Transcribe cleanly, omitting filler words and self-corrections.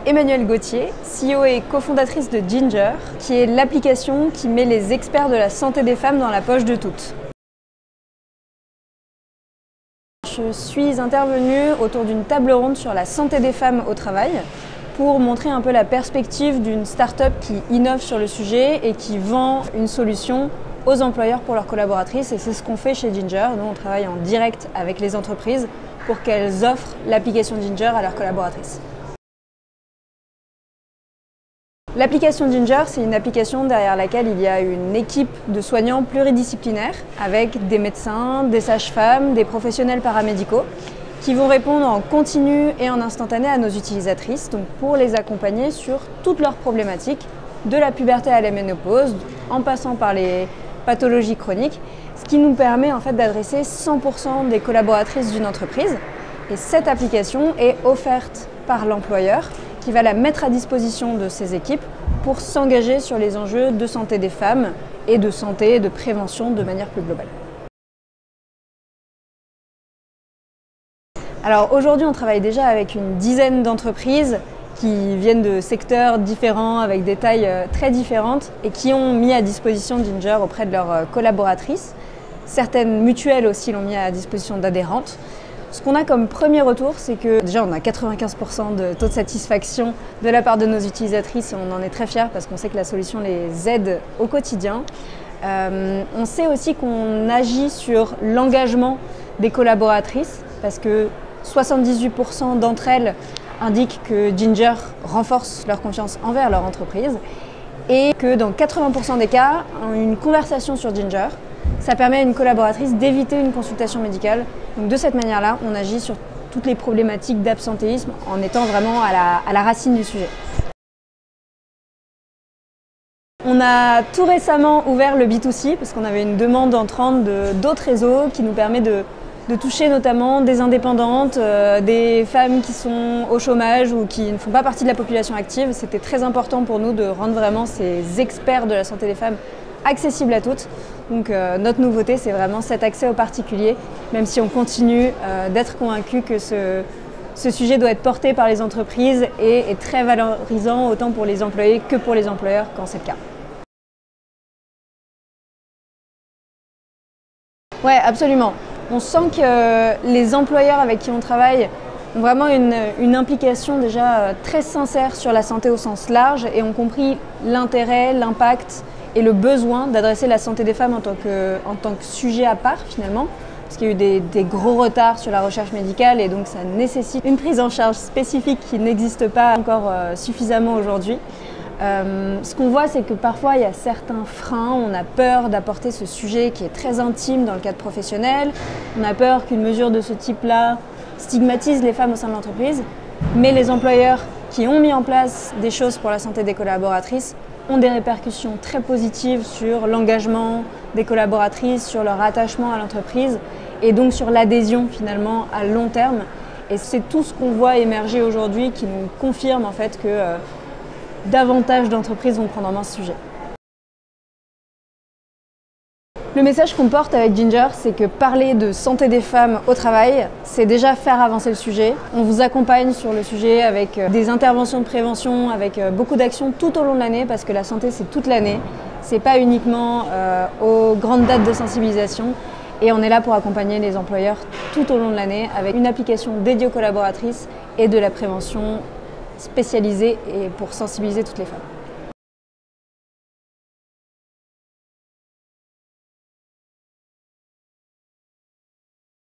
Emmanuelle Gauthier, CEO et cofondatrice de Ginger, qui est l'application qui met les experts de la santé des femmes dans la poche de toutes. Je suis intervenue autour d'une table ronde sur la santé des femmes au travail pour montrer un peu la perspective d'une start-up qui innove sur le sujet et qui vend une solution aux employeurs pour leurs collaboratrices. Et c'est ce qu'on fait chez Ginger. Nous, on travaille en direct avec les entreprises pour qu'elles offrent l'application Ginger à leurs collaboratrices. L'application Ginger, c'est une application derrière laquelle il y a une équipe de soignants pluridisciplinaires avec des médecins, des sages-femmes, des professionnels paramédicaux qui vont répondre en continu et en instantané à nos utilisatrices, donc pour les accompagner sur toutes leurs problématiques, de la puberté à la ménopause, en passant par les pathologies chroniques, ce qui nous permet en fait d'adresser 100% des collaboratrices d'une entreprise. Et cette application est offerte par l'employeur qui va la mettre à disposition de ses équipes pour s'engager sur les enjeux de santé des femmes et de santé et de prévention de manière plus globale. Alors aujourd'hui, on travaille déjà avec une dizaine d'entreprises qui viennent de secteurs différents, avec des tailles très différentes et qui ont mis à disposition Ginger auprès de leurs collaboratrices. Certaines mutuelles aussi l'ont mis à disposition d'adhérentes. Ce qu'on a comme premier retour, c'est que déjà on a 95% de taux de satisfaction de la part de nos utilisatrices et on en est très fiers parce qu'on sait que la solution les aide au quotidien. On sait aussi qu'on agit sur l'engagement des collaboratrices parce que 78% d'entre elles indiquent que Ginger renforce leur confiance envers leur entreprise et que dans 80% des cas, une conversation sur Ginger, ça permet à une collaboratrice d'éviter une consultation médicale. Donc de cette manière-là, on agit sur toutes les problématiques d'absentéisme en étant vraiment à la racine du sujet. On a tout récemment ouvert le B2C parce qu'on avait une demande entrante d'autres réseaux qui nous permet de toucher notamment des indépendantes, des femmes qui sont au chômage ou qui ne font pas partie de la population active. C'était très important pour nous de rendre vraiment ces experts de la santé des femmes accessibles à toutes. Donc notre nouveauté, c'est vraiment cet accès aux particuliers, même si on continue d'être convaincu que ce sujet doit être porté par les entreprises et est très valorisant autant pour les employés que pour les employeurs quand c'est le cas. Ouais, absolument. On sent que les employeurs avec qui on travaille ont vraiment une implication déjà très sincère sur la santé au sens large et ont compris l'intérêt, l'impact et le besoin d'adresser la santé des femmes en tant que sujet à part finalement, parce qu'il y a eu des gros retards sur la recherche médicale et donc ça nécessite une prise en charge spécifique qui n'existe pas encore suffisamment aujourd'hui. Ce qu'on voit, c'est que parfois il y a certains freins, on a peur d'apporter ce sujet qui est très intime dans le cadre professionnel, on a peur qu'une mesure de ce type-là stigmatise les femmes au sein de l'entreprise, mais les employeurs qui ont mis en place des choses pour la santé des collaboratrices ont des répercussions très positives sur l'engagement des collaboratrices, sur leur attachement à l'entreprise et donc sur l'adhésion finalement à long terme. Et c'est tout ce qu'on voit émerger aujourd'hui qui nous confirme en fait que davantage d'entreprises vont prendre en main ce sujet. Le message qu'on porte avec Ginger, c'est que parler de santé des femmes au travail, c'est déjà faire avancer le sujet. On vous accompagne sur le sujet avec des interventions de prévention, avec beaucoup d'actions tout au long de l'année, parce que la santé, c'est toute l'année. C'est pas uniquement aux grandes dates de sensibilisation. Et on est là pour accompagner les employeurs tout au long de l'année avec une application dédiée aux collaboratrices et de la prévention spécialisée et pour sensibiliser toutes les femmes.